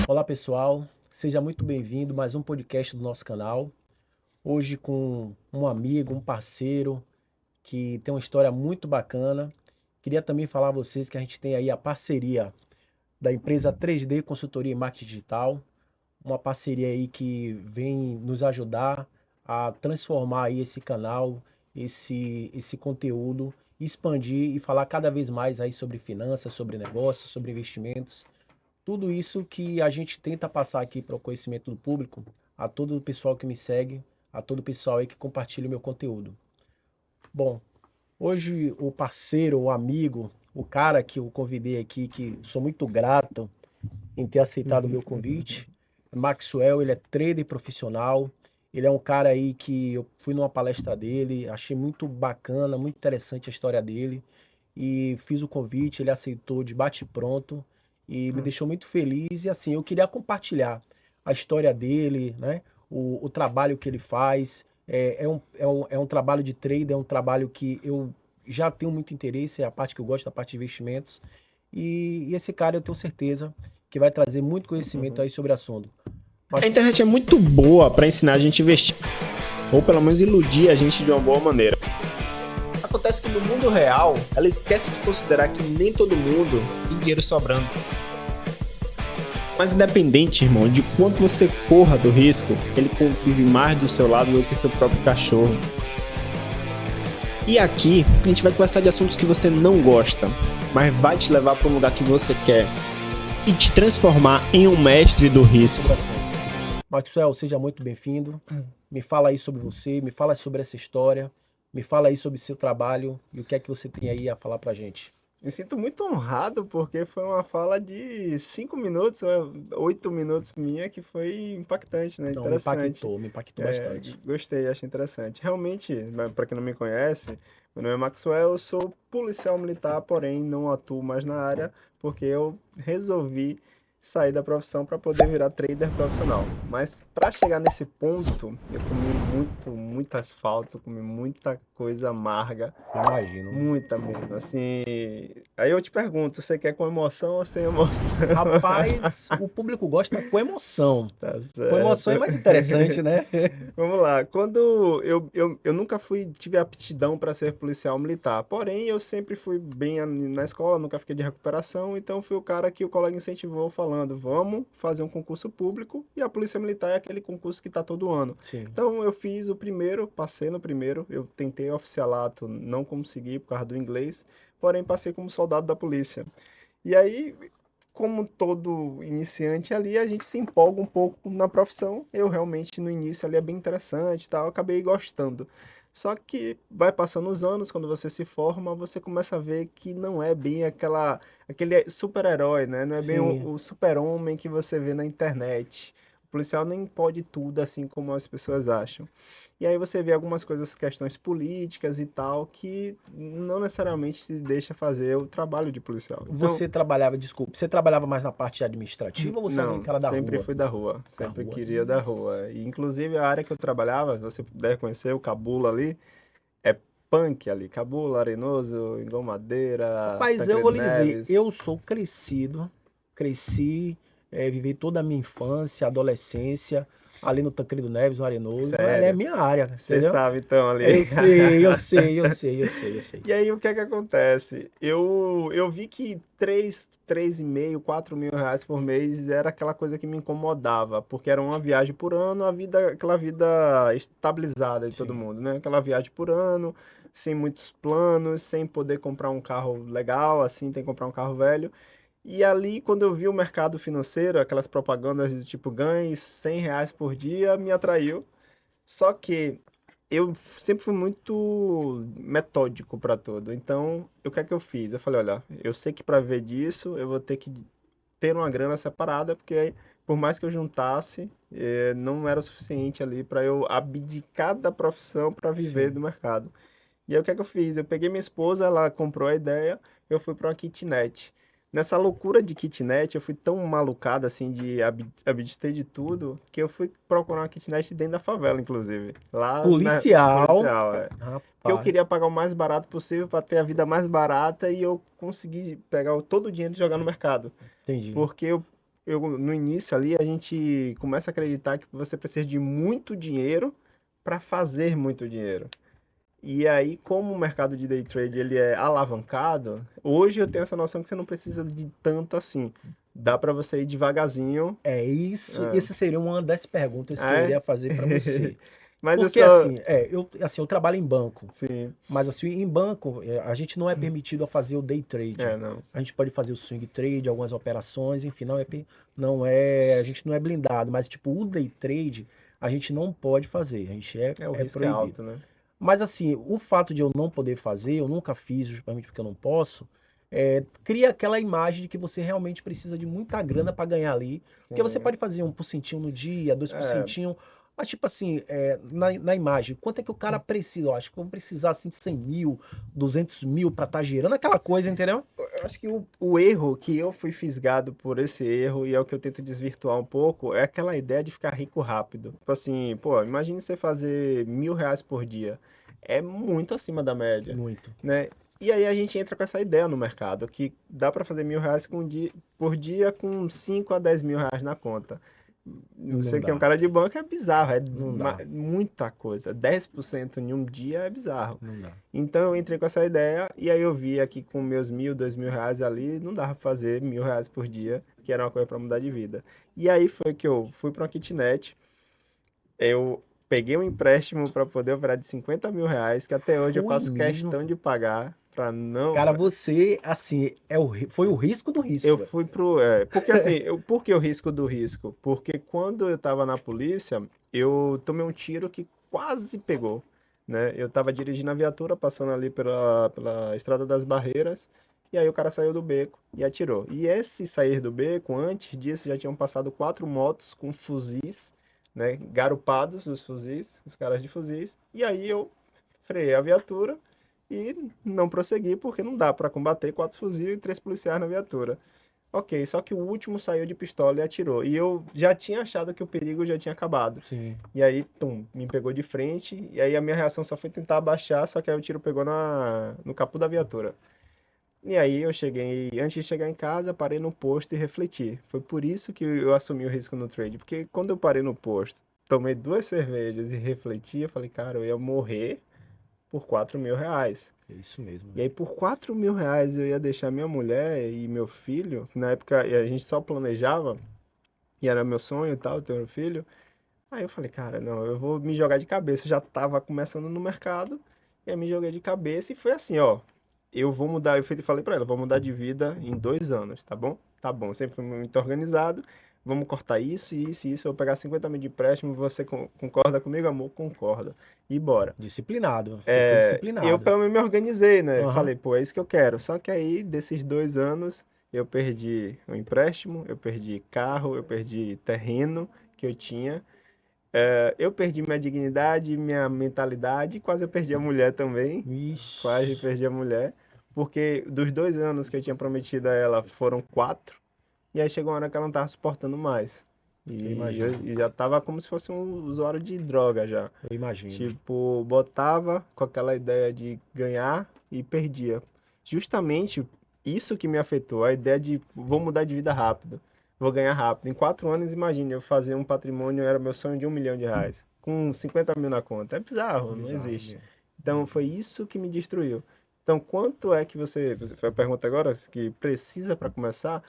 Olá pessoal, seja muito bem-vindo a mais um podcast do nosso canal. Hoje com um amigo, um parceiro que tem uma história muito bacana. Queria também falar a vocês que a gente tem aí a parceria da empresa 3D Consultoria e Marketing Digital, uma parceria aí que vem nos ajudar a transformar aí esse canal, esse conteúdo, expandir e falar cada vez mais aí sobre finanças, sobre negócios, sobre investimentos. Tudo isso que a gente tenta passar aqui para o conhecimento do público, a todo o pessoal que me segue, a todo o pessoal aí que compartilha o meu conteúdo. Bom, hoje o parceiro, o amigo, o cara que eu convidei aqui, que sou muito grato em ter aceitado o meu convite, Maxwell, ele é trader profissional, ele é um cara aí que eu fui numa palestra dele, achei muito bacana, muito interessante a história dele, e fiz o convite, ele aceitou de bate-pronto, e me deixou muito feliz, e assim, eu queria compartilhar a história dele, né, o trabalho que ele faz, é um trabalho de trader, é um trabalho que eu já tenho muito interesse, é a parte que eu gosto, a parte de investimentos, e esse cara eu tenho certeza que vai trazer muito conhecimento aí sobre o assunto. A internet é muito boa para ensinar a gente a investir, ou pelo menos iludir a gente de uma boa maneira. Acontece que no mundo real, ela esquece de considerar que nem todo mundo tem dinheiro sobrando. Mas independente, irmão, de quanto você corra do risco, ele convive mais do seu lado do que seu próprio cachorro. E aqui, a gente vai conversar de assuntos que você não gosta, mas vai te levar para um lugar que você quer e te transformar em um mestre do risco. Maxwell, seja muito bem-vindo. Me fala aí sobre você, me fala sobre essa história, me fala aí sobre seu trabalho e o que é que você tem aí a falar pra gente. Me sinto muito honrado porque foi uma fala de 5 minutos, 8 minutos minha que foi impactante, né? Então, Interessante. me impactou bastante. Gostei, achei interessante. Realmente, para quem não me conhece, meu nome é Maxwell, eu sou policial militar, porém não atuo mais na área porque eu resolvi sair da profissão para poder virar trader profissional. Mas para chegar nesse ponto, eu comi muito asfalto, comi muita coisa amarga. Imagino. Muita mesmo, assim. Aí eu te pergunto, você quer com emoção ou sem emoção? Rapaz, o público gosta com emoção. Tá Com emoção é certo. mais interessante, né? Vamos lá. Quando eu nunca tive aptidão para ser policial militar, porém eu sempre fui bem na escola, nunca fiquei de recuperação, então fui o cara que o colega incentivou falando, vamos fazer um concurso público, e a Polícia Militar é aquele concurso que está todo ano. Sim. Então eu fiz o primeiro, passei no primeiro, eu tentei oficialato, não consegui por causa do inglês, porém passei como soldado da polícia. E aí, como todo iniciante ali, a gente se empolga um pouco na profissão. Eu realmente, no início ali, é bem interessante e tal, acabei gostando. Só que vai passando os anos, quando você se forma, você começa a ver que não é bem aquele super-herói, né? Não é bem Sim. o super-homem que você vê na internet. O policial nem pode tudo assim como as pessoas acham. E aí você vê algumas coisas, questões políticas e tal, que não necessariamente se deixa fazer o trabalho de policial. Então, Você trabalhava, desculpe, você trabalhava mais na parte administrativa ou você era um não, cara da sempre rua? fui da rua, Da sempre rua. queria da rua. E inclusive a área que eu trabalhava, você deve conhecer, o Cabula ali, é punk ali, Cabula, Arenoso, Engomadeira, Rapaz, eu vou Tancredo lhe dizer, eu Neves. sou crescido, cresci, vivi toda a minha infância, adolescência, ali no Tancredo Neves, no Arenoso, é Sério, minha área, você entendeu? sabe então ali. Eu sei, eu sei, eu sei, eu sei, eu sei. E aí, o que é que acontece? Eu vi que 3,5, 4 mil reais por mês era aquela coisa que me incomodava, porque era uma viagem por ano, aquela vida estabilizada de todo Sim, mundo, né? Aquela viagem por ano, sem muitos planos, sem poder comprar um carro legal, assim, tem que comprar um carro velho. E ali, quando eu vi o mercado financeiro, aquelas propagandas do tipo, ganhe 100 reais por dia, me atraiu. Só que eu sempre fui muito metódico para tudo. Então, o que é que eu fiz? Eu falei, olha, eu sei que para viver disso, eu vou ter que ter uma grana separada, porque aí, por mais que eu juntasse, não era o suficiente ali para eu abdicar da profissão para viver sim. do mercado. E aí, o que é que eu fiz? Eu peguei minha esposa, ela comprou a ideia, eu fui para uma kitnet. Nessa loucura de kitnet, eu fui tão malucado assim de abster de tudo, que eu fui procurar uma kitnet dentro da favela, inclusive. Lá na Policial. policial, é. Porque eu Rapaz, queria pagar o mais barato possível para ter a vida mais barata e eu consegui pegar todo o dinheiro e jogar no mercado. entendi. Porque no início ali a gente começa a acreditar que você precisa de muito dinheiro para fazer muito dinheiro. E aí, como o mercado de day trade ele é alavancado, hoje eu tenho essa noção que você não precisa de tanto assim. Dá para você ir devagarzinho. É isso, É. essa seria uma das perguntas que Ah, eu é? iria fazer para você. Mas eu Porque só. assim, eu trabalho em banco, Sim. mas assim, em banco, a gente não é permitido a fazer o day trade. É, não. A gente pode fazer o swing trade, algumas operações, enfim, a gente não é blindado, mas tipo, o day trade a gente não pode fazer, a gente É, o é risco é proibido. alto, né? Mas assim, o fato de eu não poder fazer, eu nunca fiz, justamente porque eu não posso, cria aquela imagem de que você realmente precisa de muita grana para ganhar ali. Porque você Sim. pode fazer 1% no dia, dois por É, centinho, mas tipo assim, na imagem, quanto é que o cara precisa? Eu acho que eu vou precisar assim de 100 mil, 200 mil para estar gerando aquela coisa, entendeu? eu acho que o erro que eu fui fisgado por esse erro, e é o que eu tento desvirtuar um pouco, é aquela ideia de ficar rico rápido. Tipo assim, pô, imagine você fazer R$ 1.000 por dia. É muito acima da média, Muito. né? E aí a gente entra com essa ideia no mercado, que dá para fazer R$ 1.000 por dia com 5 a 10 mil reais na conta. Não Você que é um dá, cara de banco, é bizarro, é não dá, muita coisa. 10% em um dia é bizarro. não dá. Então eu entrei com essa ideia e aí eu vi aqui com meus 1.000, 2.000 reais ali, não dava pra fazer R$ 1.000 por dia, que era uma coisa para mudar de vida. E aí foi que eu fui para uma kitnet, eu peguei um empréstimo para poder operar de R$ 50.000, que até hoje eu Foi faço mesmo. questão de pagar para não. Cara, você, assim, foi o risco do Eu risco. fui pro. Porque assim, por que o risco do risco? Porque quando eu tava na polícia, eu tomei um tiro que quase pegou, né? Eu tava dirigindo a viatura, passando ali pela Estrada das Barreiras, e aí o cara saiu do beco e atirou. E esse sair do beco, antes disso, já tinham passado 4 motos com fuzis, né? Garupados os fuzis, os caras de fuzis, e aí eu freiei a viatura e não prossegui, porque não dá para combater 4 fuzis e 3 policiais na viatura. Ok, só que o último saiu de pistola e atirou. E eu já tinha achado que o perigo já tinha acabado. Sim. E aí, tum, me pegou de frente. E aí a minha reação só foi tentar abaixar, só que aí o tiro pegou no capô da viatura. E aí eu cheguei, antes de chegar em casa, parei no posto e refleti. Foi por isso que eu assumi o risco no trade. Porque quando eu parei no posto, tomei 2 cervejas e refleti, eu falei, cara, eu ia morrer por R$ 4.000. É isso mesmo, E velho. aí, por R$ 4.000, eu ia deixar minha mulher e meu filho, que na época a gente só planejava, e era meu sonho e tal, ter um filho. Aí eu falei, cara, não, eu vou me jogar de cabeça. Eu já tava começando no mercado, e aí me joguei de cabeça e foi assim, ó. Eu vou mudar, falei pra ela, vou mudar de vida em 2 anos, tá bom? Tá bom, sempre fui muito organizado. Vamos cortar isso, isso e isso. Eu vou pegar 50 mil de empréstimo. Você concorda comigo, amor? Concorda. E bora. Disciplinado. Você foi Eu disciplinado. pelo menos me organizei, né? Aham. Falei, pô, é isso que eu quero. Só que aí, desses 2 anos, eu perdi o empréstimo, eu perdi carro, eu perdi terreno que eu tinha. Eu perdi minha dignidade, minha mentalidade, e quase eu perdi a mulher também. Quase Vixe. perdi a mulher. Porque dos 2 anos que eu tinha prometido a ela, foram 4. E aí chegou uma hora que ela não tava suportando mais. Eu E imagino. já tava como se fosse um usuário de droga já. Eu imagino. Tipo, botava com aquela ideia de ganhar e perdia. Justamente isso que me afetou, a ideia de vou mudar de vida rápido, vou ganhar rápido. Em 4 anos, imagine, eu fazer um patrimônio, era meu sonho de R$ 1 milhão, com 50 mil na conta. É bizarro, não Bizarro, existe. velho. Então, foi isso que me destruiu. Então, quanto é que você foi a pergunta agora, que precisa para começar?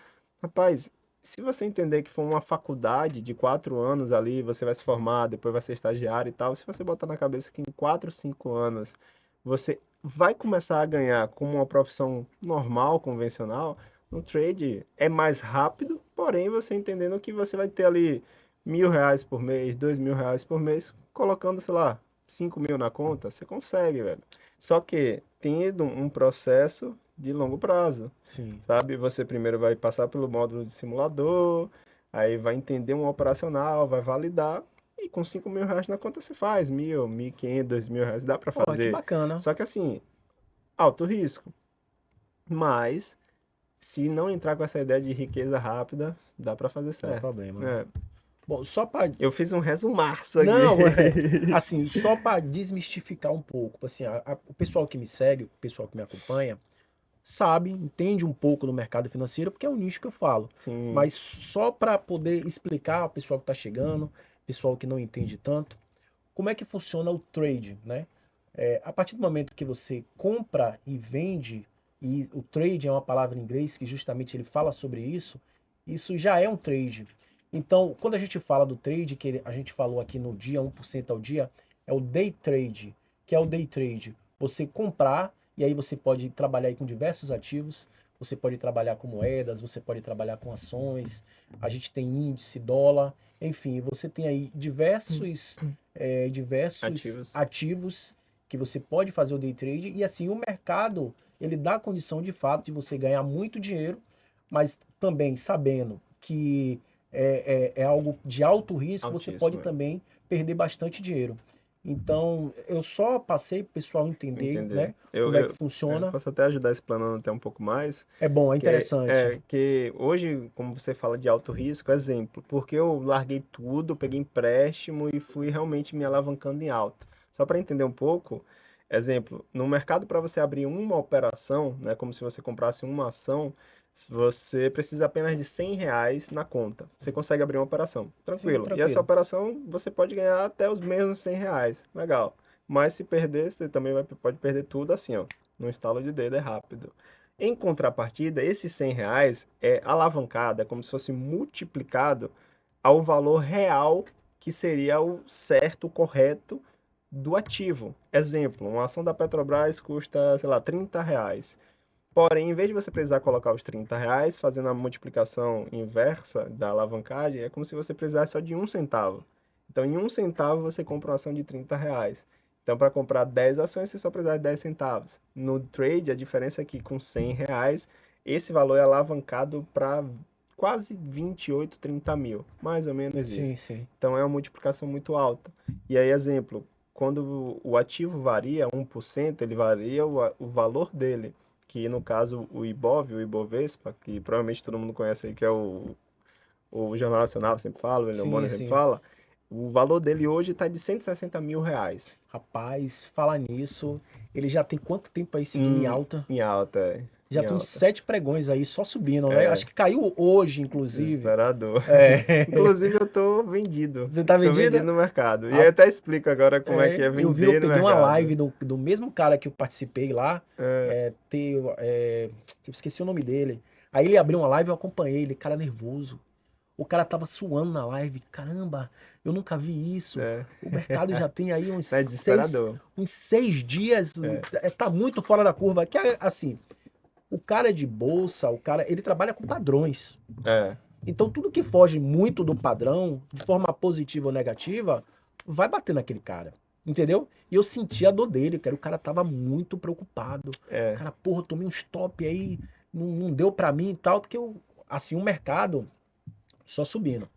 Rapaz, se você entender que foi uma faculdade de 4 anos ali, você vai se formar, depois vai ser estagiário e tal, se você botar na cabeça que em 4, 5 anos você vai começar a ganhar como uma profissão normal, convencional, no trade é mais rápido, porém você entendendo que você vai ter ali R$ 1.000 por mês, R$ 2.000 por mês, colocando, sei lá, 5 mil na conta, você consegue, velho. Só que tendo um processo de longo prazo. Sim. Sabe? Você primeiro vai passar pelo módulo de simulador, aí vai entender um operacional, vai validar, e com R$ 5.000 na conta você faz 1.000, 1.500, R$ 2.000, dá para Porra, que fazer. bacana. Só que assim, alto risco, mas se não entrar com essa ideia de riqueza rápida, dá para fazer Não é certo. problema, né? É, Bom, só para eu fiz um resumaço não, aqui. assim, só para desmistificar um pouco, assim, o pessoal que me segue, o pessoal que me acompanha, sabe, entende um pouco do mercado financeiro, porque é o nicho que eu falo. Sim, Mas só para poder explicar ao pessoal que está chegando, pessoal que não entende tanto, como é que funciona o trade, né? A partir do momento que você compra e vende, e o trade é uma palavra em inglês que justamente ele fala sobre isso já é um trade. Então, quando a gente fala do trade, que a gente falou aqui no dia, 1% ao dia, é o day trade, que é o day trade. Você comprar, e aí você pode trabalhar aí com diversos ativos, você pode trabalhar com moedas, você pode trabalhar com ações, a gente tem índice, dólar, enfim, você tem aí diversos ativos. ativos que você pode fazer o day trade e assim o mercado ele dá a condição de fato de você ganhar muito dinheiro, mas também sabendo que é algo de alto risco, você pode Altíssimo, também perder bastante dinheiro. Então, eu só passei para o pessoal entender, entender. né, como é que funciona. Posso até ajudar explanando até um pouco mais, É bom, é interessante. que hoje, como você fala de alto risco, exemplo, porque eu larguei tudo, peguei empréstimo e fui realmente me alavancando em alta. Só para entender um pouco, exemplo, no mercado para você abrir uma operação, né, como se você comprasse uma ação, você precisa apenas de R$ 100 na conta. Você consegue abrir uma operação, Sim, tranquilo. E essa tranquilo. operação você pode ganhar até os mesmos R$ 100, legal. Mas se perder, você também pode perder tudo assim, ó, num estalo de dedo, é rápido. Em contrapartida, esses R$ 100 é alavancado, é como se fosse multiplicado ao valor real que seria o certo, o correto do ativo. Exemplo, uma ação da Petrobras custa, sei lá, R$ 30. Porém, em vez de você precisar colocar os R$ 30, fazendo a multiplicação inversa da alavancagem, é como se você precisasse só de 1 centavo. Então, em 1 centavo, você compra uma ação de R$ 30. Então, para comprar 10 ações, você só precisa de 10 centavos. No trade, a diferença é que com R$ 100, esse valor é alavancado para quase 28, 30 mil. Mais ou menos isso. Sim, sim. Então, é uma multiplicação muito alta. E aí, exemplo, quando o ativo varia 1%, ele varia o valor dele, que no caso o IBOV, o Ibovespa, que provavelmente todo mundo conhece aí, que é o Jornal Nacional sempre fala, o William Sim, Bonner sempre sim. fala, o valor dele hoje está de R$ 160 mil. Rapaz, falar nisso, ele já tem quanto tempo aí seguindo em Em, alta? em alta, Já em tem uns alta. 7 pregões aí só subindo, né? Acho É, que caiu hoje, inclusive. desesperador. É. Inclusive eu tô vendido. Você tá Tô vendido vendido? no mercado. E aí Ah, eu até explico agora como é que é eu vender no peguei uma live mercado. do mesmo cara que eu participei lá. É, Eu esqueci o nome dele. Aí ele abriu uma live, eu acompanhei ele, cara nervoso. O cara tava suando na live. Caramba, eu nunca vi isso. é, O mercado já tem aí é desesperador. uns 6 dias. É, Tá muito fora da curva. Que é assim, o cara de bolsa, ele trabalha com padrões. é, Então tudo que foge muito do padrão, de forma positiva ou negativa, vai bater naquele cara. Entendeu? E eu senti a dor dele, cara. O cara tava muito preocupado. O é. cara, porra, tomei um stop aí, não deu pra mim e tal, porque assim, o mercado só subindo.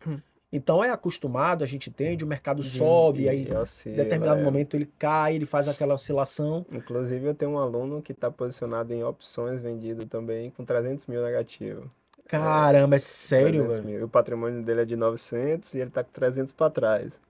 Então é acostumado, a gente entende, o mercado sobe, aí E em oscila, determinado momento ele cai, ele faz aquela oscilação. Inclusive, eu tenho um aluno que está posicionado em opções vendido também com 300 mil negativo. Caramba, é sério, 300 velho? mil. E o patrimônio dele é de 900 e ele tá com 300 para trás.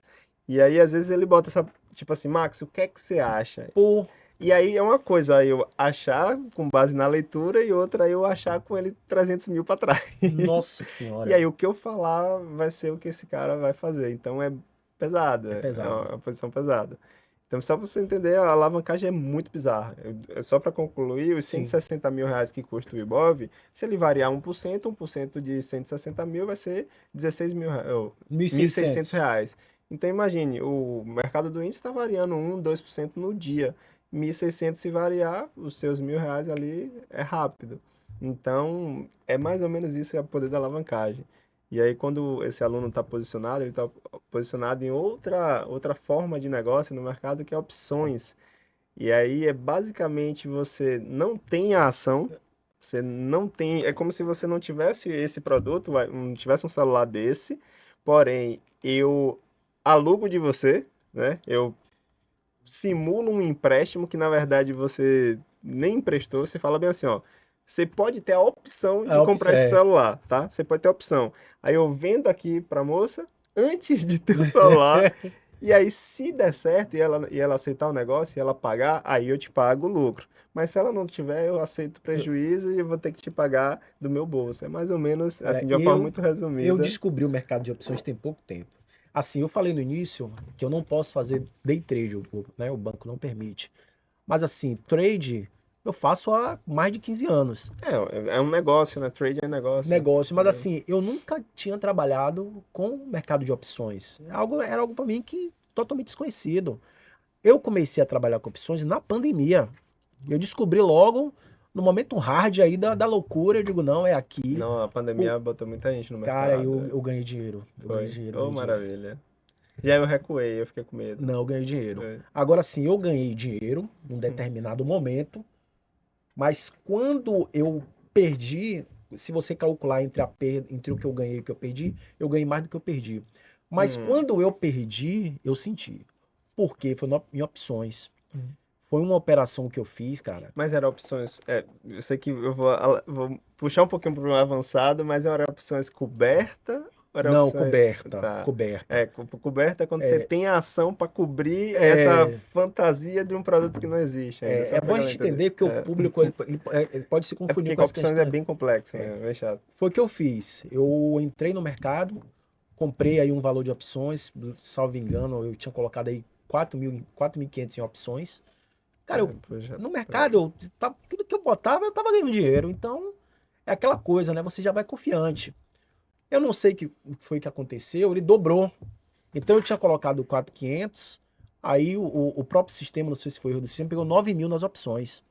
E aí, às vezes, ele bota essa, tipo assim, Max, o que é que você acha? Pô, E aí é uma coisa eu achar com base na leitura e outra eu achar com ele 300 mil para trás. nossa E senhora, aí o que eu falar vai ser o que esse cara vai fazer. Então é pesado, é é pesado. uma posição pesada. Então, só para você entender, a alavancagem é muito bizarra. Só para concluir, os cento e Sim, sessenta mil reais que custa o Ibov, se ele variar 1% de 160 mil vai ser 16 mil, 1.600 1.600. reais. Então, imagine, o mercado do índice está variando 2% no dia. 1.600 se variar, os seus R$ 1.000 ali é rápido. Então, é mais ou menos isso que é o poder da alavancagem. E aí, quando esse aluno está posicionado, ele está posicionado em outra forma de negócio no mercado, que é opções. E aí é basicamente você não tem a ação, você não tem. É como se você não tivesse esse produto, não tivesse um celular desse, porém eu alugo de você, né? Eu simulo um empréstimo que na verdade você nem emprestou. Você fala bem assim, ó. você pode ter a opção A de comprar esse opção celular, tá? Você pode ter a opção. Aí eu vendo aqui pra moça, antes de ter o celular, e aí se der certo e ela aceitar o negócio e ela pagar, aí eu te pago o lucro. Mas se ela não tiver, eu aceito o prejuízo e eu vou ter que te pagar do meu bolso. É mais ou menos, Cara, assim, de uma forma eu, muito eu resumida. descobri o mercado de opções tem pouco tempo. Assim, eu falei no início que eu não posso fazer day trade, né? O banco não permite. Mas assim, trade eu faço há mais de 15 anos. É um negócio, né? Trade é negócio. Negócio, mas É. assim, eu nunca tinha trabalhado com o mercado de opções. Era algo para mim que totalmente desconhecido. Eu comecei a trabalhar com opções na pandemia. Eu descobri logo, no momento hard aí da loucura, eu digo, não, é aqui. Não, a Pô, pandemia botou muita gente no cara, mercado. eu ganhei dinheiro. Eu ganhei Foi. dinheiro, Oh, ganhei dinheiro. maravilha. Já eu recuei, eu fiquei com medo. Não, eu ganhei dinheiro. É. Agora sim, eu ganhei dinheiro num determinado momento, mas quando eu perdi, se você calcular entre a perda, entre o que eu ganhei e o que eu ganhei mais do que eu perdi. Mas Hum. quando eu perdi, eu senti. Porque foi em opções. Foi uma operação que eu fiz, cara. Mas eram opções. Eu sei que eu vou puxar um pouquinho para o avançado, mas eram opções coberta ou era Não, opções. coberta, Tá. coberta. Coberta é quando você tem a ação para cobrir essa É, fantasia de um produto que não existe ainda, só é para bom a galera gente entender. entender que o público ele pode se É confundir porque com com essa opções é questão. bem complexo, né? É bem chato. Foi o que eu fiz. Eu entrei no mercado, comprei aí um valor de opções, salvo engano, eu tinha colocado aí 4.500 em opções. Cara, Poxa, no mercado, tudo que eu botava, eu tava ganhando dinheiro. Então, é aquela coisa, né? Você já vai confiante. Eu não sei o que foi que aconteceu, ele dobrou. Então, eu tinha colocado 4.500, aí o próprio sistema, não sei se foi erro do sistema, pegou 9.000 nas opções.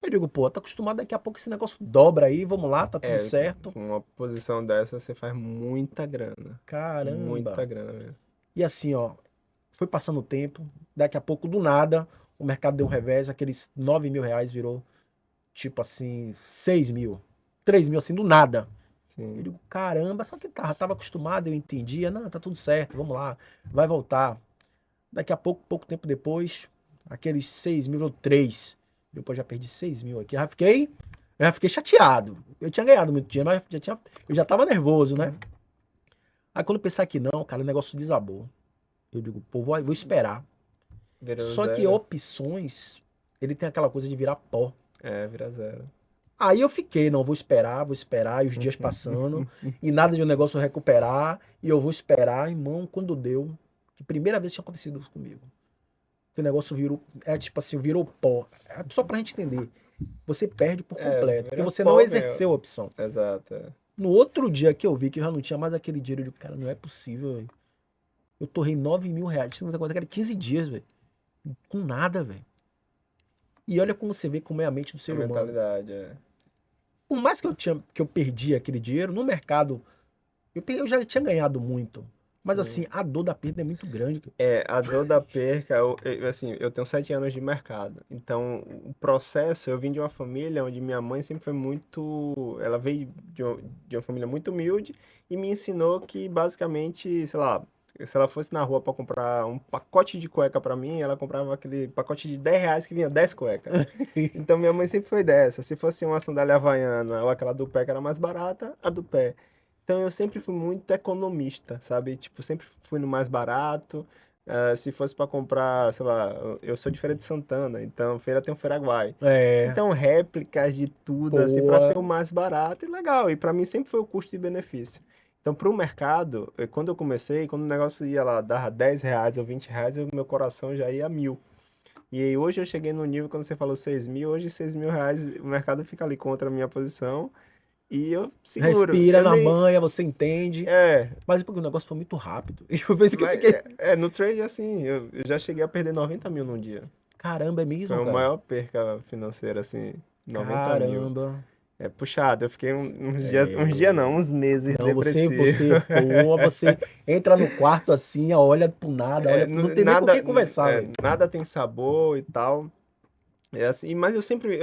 Eu digo, pô, tá acostumado, daqui a pouco esse negócio dobra aí, vamos lá, tá tudo certo. com uma posição dessa você faz muita grana. Muita Caramba. grana mesmo. E assim, ó, foi passando o tempo, daqui a pouco, do nada, o mercado deu um revés, aqueles 9.000 reais virou, tipo assim, 6.000, 3.000, assim, do nada. Eu Sim. digo, caramba, só que tava acostumado, eu entendia, não, tá tudo certo, vamos lá, vai voltar. Daqui a pouco, pouco tempo depois, aqueles 6.000 virou 3. Depois já perdi 6.000 aqui, eu já fiquei chateado. Eu tinha ganhado muito dinheiro, mas eu já tava nervoso, né? Aí quando eu pensar que não, cara, o negócio desabou. Eu digo, pô, vou esperar. Virou Só que zero. opções, ele tem aquela coisa de virar pó. Vira zero. Aí eu fiquei, não, vou esperar, e os dias passando, e nada de um negócio recuperar, e eu vou esperar, irmão, quando deu, que primeira vez tinha acontecido isso comigo. Que o negócio virou, tipo assim, virou pó. É só pra gente entender. Você perde por completo, porque Vira você não pó mesmo. exerceu a opção. Exato. No outro dia que eu vi que eu já não tinha mais aquele dinheiro, eu digo, cara, não é possível, velho. Eu torrei 9.000 reais, tinha muita coisa que era 15 dias, velho. Com nada, velho. E olha como você vê como é a mente do A ser humano. mentalidade, Por mais que eu perdi aquele dinheiro, no mercado, eu já tinha ganhado muito. Mas assim, Sim. a dor da perda é muito grande. A dor da perca, assim, eu tenho 7 anos de mercado. Então, o processo, eu vim de uma família onde minha mãe sempre foi muito. Ela veio de uma família muito humilde e me ensinou que, basicamente, sei lá, se ela fosse na rua para comprar um pacote de cueca para mim, ela comprava aquele pacote de 10 reais que vinha 10 cuecas. Então, minha mãe sempre foi dessa. Se fosse uma sandália havaiana ou aquela do pé que era mais barata, a do pé. Então eu sempre fui muito economista, sabe? Tipo, sempre fui no mais barato. Se fosse para comprar, sei lá, eu sou de Feira de Santana, então feira tem o Feiraguai. É, Então réplicas de tudo, assim, para ser pô, o mais barato e legal. E para mim sempre foi o custo e benefício. Então, para o mercado, quando eu comecei, quando o negócio ia lá, dava 10 reais ou 20 reais, meu coração já ia a 1.000. E aí hoje eu cheguei no nível, quando você falou 6.000, hoje 6.000 reais, o mercado fica ali contra a minha posição. E eu seguro. respira Eu na nem. manha, você entende. É, Mas é porque o negócio foi muito rápido. E foi isso que eu mas fiquei. no trade assim, eu já cheguei a perder 90 mil num dia. Caramba, é Foi mesmo, a cara? maior perca financeira, assim, 90 mil. Caramba. É puxado, eu fiquei uns dias não, uns meses Não, você, depressivo. você, pô, você entra no quarto assim, olha pro nada, não tem nem com quem conversar, velho. Nada tem sabor e tal. É assim, mas eu sempre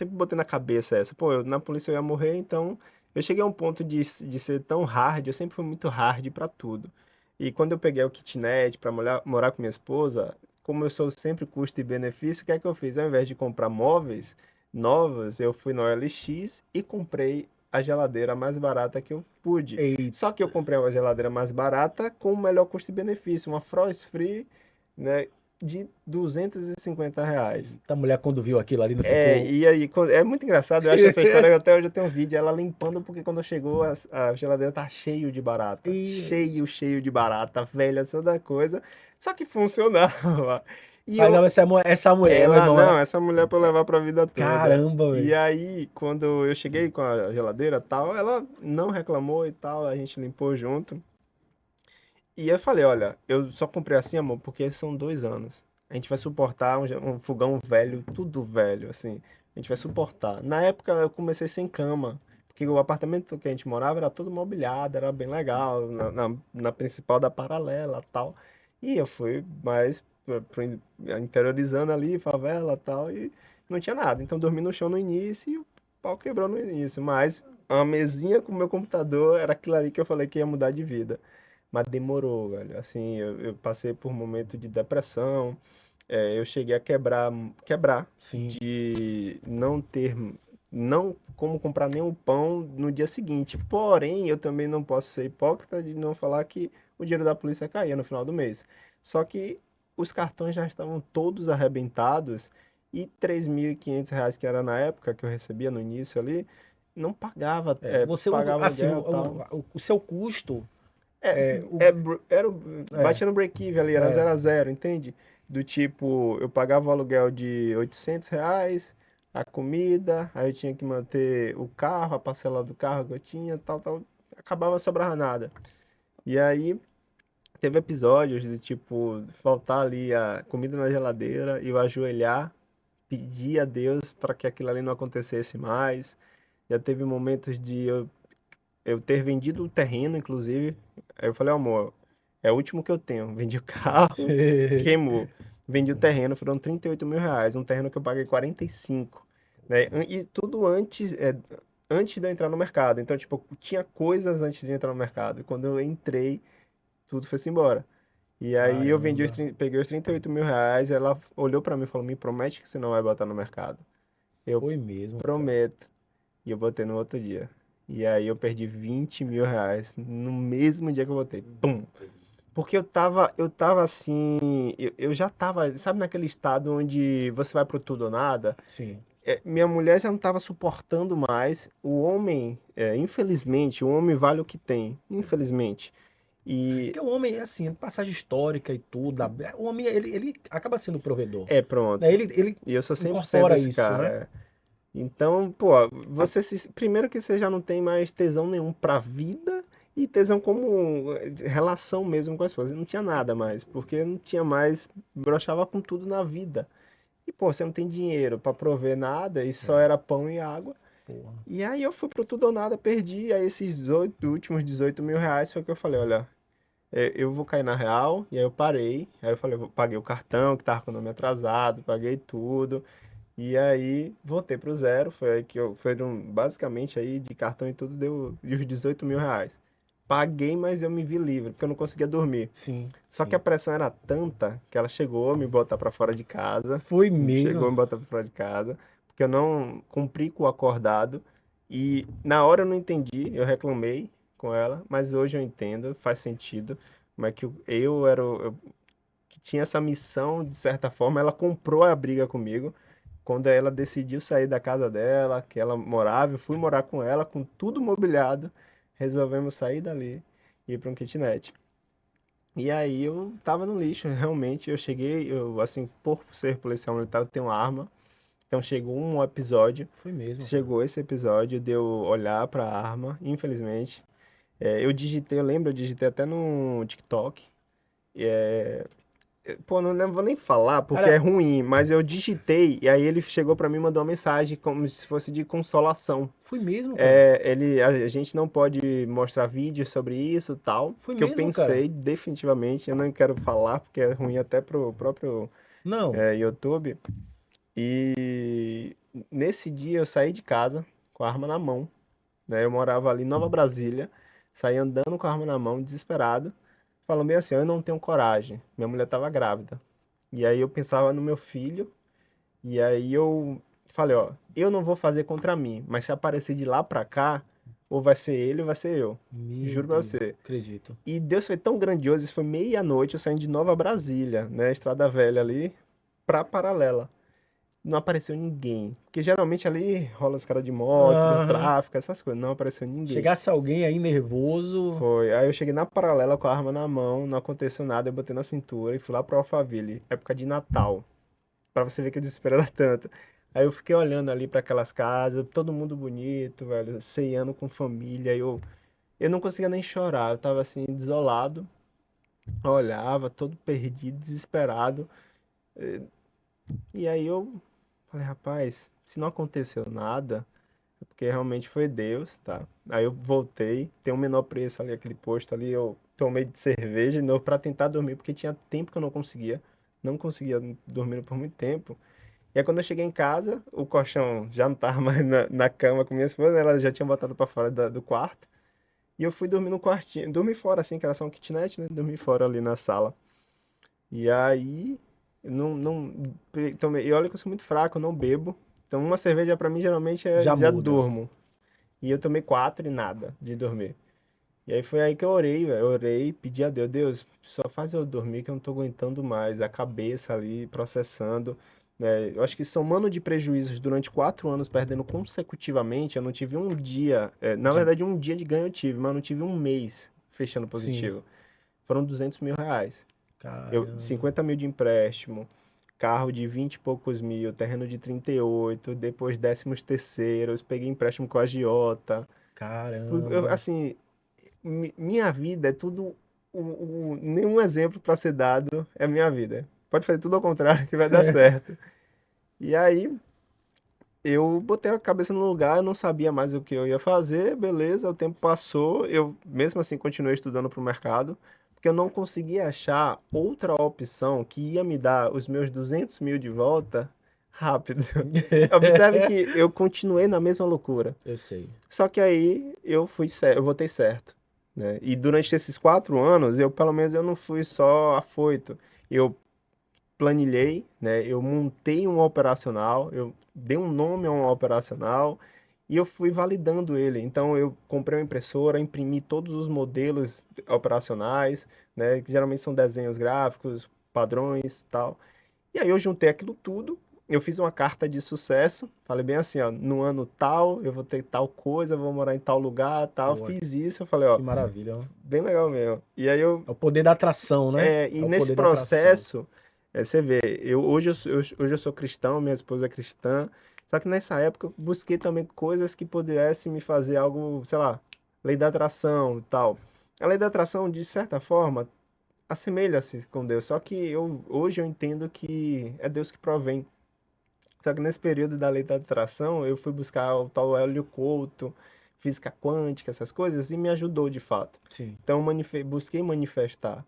botei na cabeça essa, pô, na polícia eu ia morrer, então eu cheguei a um ponto de ser tão hard, eu sempre fui muito hard pra tudo. E quando eu peguei o kitnet pra morar com minha esposa, como eu sou sempre custo e benefício, o que é que eu fiz? Ao invés de comprar móveis, novas, eu fui no OLX e comprei a geladeira mais barata que eu pude. Só que eu comprei uma geladeira mais barata com o melhor custo-benefício, uma Frost Free, né, de R$ 250. Eita, a mulher quando viu aquilo ali não É, ficou. e aí, é muito engraçado, eu acho essa história, até hoje eu tenho um vídeo, ela limpando, porque quando chegou, a geladeira tá cheio de barata. E... Cheio de barata, velha, toda coisa. Só que funcionava. E Mas não, eu, essa mulher, meu ela, irmão, não, essa mulher pra eu levar pra vida toda. caramba, E velho. aí, quando eu cheguei com a geladeira e tal, ela não reclamou e tal, a gente limpou junto. E eu falei, olha, eu só comprei assim, amor, porque são 2 anos. A gente vai suportar um fogão velho, tudo velho, assim. A gente vai suportar. Na época eu comecei sem cama, porque o apartamento que a gente morava era todo mobiliado, era bem legal, na principal da Paralela tal. E eu fui mais interiorizando ali, favela tal, e não tinha nada. Então dormi no chão no início e o pau quebrou no início. Mas a mesinha com o meu computador era aquilo ali que eu falei que ia mudar de vida. Mas demorou, velho. Assim, eu passei por um momento de depressão. Eu cheguei a quebrar Sim. de não ter, não como comprar nenhum pão no dia seguinte. Porém, eu também não posso ser hipócrita de não falar que o dinheiro da polícia caía no final do mês. Só que os cartões já estavam todos arrebentados e R$ 3.500, que era na época que eu recebia no início ali, não pagava, Você, pagava assim, aluguel e tal. o seu custo, É, o, é, batia no break-even ali, era é, 0 a 0, entende? Do tipo, eu pagava o aluguel de R$ 800, a comida, aí eu tinha que manter o carro, a parcela do carro que eu tinha, tal, tal, acabava sobrando nada. E aí, teve episódios de, tipo, faltar ali a comida na geladeira e eu ajoelhar, pedir a Deus para que aquilo ali não acontecesse mais. Já teve momentos de eu ter vendido o terreno, inclusive. Aí eu falei, amor, é o último que eu tenho. Vendi o carro, queimou. Vendi o terreno, foram R$ 38.000. Um terreno que eu paguei 45, né? E tudo antes de eu entrar no mercado. Então, tipo, tinha coisas antes de entrar no mercado. Quando eu entrei, tudo foi-se embora. E aí eu caramba, peguei os R$ 38.000, ela olhou pra mim e falou, me promete que você não vai botar no mercado. Eu foi mesmo, cara. prometo. E eu botei no outro dia. E aí eu perdi R$ 20.000 no mesmo dia que eu botei. Pum! Porque eu tava assim, eu já tava, sabe naquele estado onde você vai pro tudo ou nada? Sim. Minha mulher já não tava suportando mais. O homem, infelizmente, o homem vale o que tem, infelizmente. E Porque o homem, assim, passagem histórica e tudo, o homem, ele acaba sendo o provedor, né? pronto. Ele E eu sou 100% incorpora esse isso, né? cara. Então, pô, primeiro que você já não tem mais tesão nenhum pra vida e tesão como relação mesmo com a esposa. Não tinha nada mais, porque não tinha mais, broxava com tudo na vida. E, pô, você não tem dinheiro pra prover nada e só era pão e água. Porra. E aí eu fui pro tudo ou nada, perdi. Aí esses últimos R$ 18.000 foi que eu falei, olha, eu vou cair na real. E aí eu parei. Aí eu falei, paguei o cartão que tava com o nome atrasado, paguei tudo. E aí voltei pro zero, foi aí que basicamente aí de cartão e tudo deu os R$ 18.000. Paguei, mas eu me vi livre, porque eu não conseguia dormir. Sim, Só que a sim. pressão era tanta que ela chegou a me botar pra fora de casa, Foi chegou a mesmo. me botar pra fora de casa, porque eu não cumpri com o acordado. E na hora eu não entendi, eu reclamei com ela, mas hoje eu entendo, faz sentido. Como é que eu era que tinha essa missão, de certa forma, ela comprou a briga comigo. Quando ela decidiu sair da casa dela, que ela morava, eu fui morar com ela, com tudo mobiliado. Resolvemos sair dali e ir para um kitnet. E aí eu tava no lixo, realmente. Eu cheguei, assim, por ser policial militar, eu tenho arma. Então chegou um episódio. Foi mesmo, cara. Chegou esse episódio de eu olhar para a arma, infelizmente. Eu lembro, eu digitei até no TikTok. Pô, não vou nem falar porque é Cara, ruim, mas eu digitei e aí ele chegou pra mim e mandou uma mensagem como se fosse de consolação. foi mesmo, cara. A gente não pode mostrar vídeos sobre isso, tal, Foi que eu mesmo, cara. pensei definitivamente, eu não quero falar porque é ruim até pro próprio Não. YouTube. E nesse dia eu saí de casa com a arma na mão, né? Eu morava ali em Nova Brasília, saí andando com a arma na mão, desesperado, falando bem assim, eu não tenho coragem. Minha mulher estava grávida. E aí eu pensava no meu filho, e aí eu falei, ó, eu não vou fazer contra mim, mas se aparecer de lá pra cá, ou vai ser ele ou vai ser eu. Meu Juro pra Deus, você. acredito. E Deus foi tão grandioso, isso foi meia-noite, eu saindo de Nova Brasília, né, Estrada Velha ali, pra Paralela. Não apareceu ninguém. Porque geralmente ali rola os caras de moto, Aham. tráfico, essas coisas. Não apareceu ninguém. Chegasse alguém aí nervoso. Foi. Aí eu cheguei na Paralela com a arma na mão, não aconteceu nada, eu botei na cintura e fui lá pro Alphaville, época de Natal. Pra você ver que o desespero era tanto. Aí eu fiquei olhando ali pra aquelas casas, todo mundo bonito, velho, ceando com família. Eu não conseguia nem chorar, eu tava assim, desolado. Eu olhava, todo perdido, desesperado. E aí eu falei, rapaz, se não aconteceu nada, é porque realmente foi Deus, tá? Aí eu voltei, tem um menor preço ali, aquele posto ali, eu tomei de cerveja de novo pra tentar dormir, porque tinha tempo que eu não conseguia dormir por muito tempo. E aí quando eu cheguei em casa, o colchão já não tava mais na cama com minha esposa, né? Ela já tinha botado pra fora do quarto. E eu fui dormir no quartinho, dormi fora assim, que era só um kitnet, né? Dormi fora ali na sala. E aí, eu tomei, e olha que eu sou muito fraco, eu não bebo. Então uma cerveja pra mim geralmente Já já muda. durmo. E eu tomei quatro e nada de dormir. E aí foi aí que eu orei, velho. Eu orei, pedi a Deus, Deus, só faz eu dormir que eu não tô aguentando mais. A cabeça ali processando. Né? Eu acho que somando de prejuízos durante 4 anos, perdendo consecutivamente, eu não tive um dia. Na De... verdade, um dia de ganho eu tive, mas eu não tive um mês fechando Sim. positivo. Foram R$ 200.000. Caramba. 50 mil de empréstimo, carro de 20 e poucos mil, terreno de 38, depois 13º, peguei empréstimo com a agiota. Caramba. Assim, minha vida é tudo, nenhum exemplo para ser dado é minha vida. Pode fazer tudo ao contrário que vai dar certo. E aí, eu botei a cabeça no lugar, eu não sabia mais o que eu ia fazer, beleza, o tempo passou, eu mesmo assim continuei estudando para o mercado, porque eu não conseguia achar outra opção que ia me dar os meus 200 mil de volta rápido. Observe que eu continuei na mesma loucura. Eu sei. Só que aí eu votei certo, né? E durante esses 4 anos, pelo menos eu não fui só afoito. Eu planilhei, né? Eu montei um operacional, eu dei um nome a um operacional e eu fui validando ele. Então eu comprei uma impressora, imprimi todos os modelos operacionais, né? Que geralmente são desenhos gráficos, padrões, tal. E aí eu juntei aquilo tudo, eu fiz uma carta de sucesso, falei bem assim, ó, no ano tal, eu vou ter tal coisa, vou morar em tal lugar, tal. Pô, Fiz isso, eu falei, ó, que maravilha, ó. bem legal mesmo. E aí É o poder da atração, né? e É o nesse poder da atração. processo, você vê, hoje eu sou cristão, minha esposa é cristã, só que nessa época eu busquei também coisas que pudessem me fazer algo, sei lá, lei da atração e tal. A lei da atração, de certa forma, assemelha-se com Deus, só que hoje eu entendo que é Deus que provém. Só que nesse período da lei da atração, eu fui buscar o tal Hélio Couto, física quântica, essas coisas, e me ajudou de fato. Sim. Então, busquei manifestar.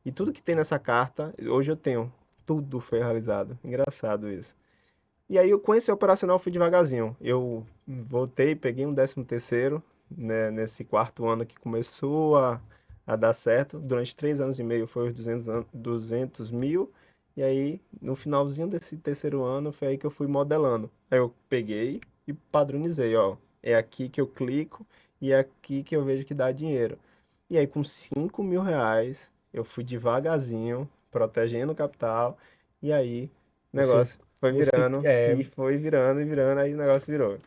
E tudo que tem nessa carta, hoje eu tenho. Tudo foi realizado. Engraçado isso. E aí, com esse operacional, eu fui devagarzinho. Eu voltei, peguei um 13º, né, nesse quarto ano que começou a dar certo. Durante 3 anos e meio foi os 200 mil. E aí, no finalzinho desse terceiro ano, foi aí que eu fui modelando. Aí eu peguei e padronizei, ó. É aqui que eu clico e é aqui que eu vejo que dá dinheiro. E aí, com R$ 5.000, eu fui devagarzinho, protegendo o capital. E aí, o Você, negócio foi você, virando e foi virando e virando, aí o negócio virou.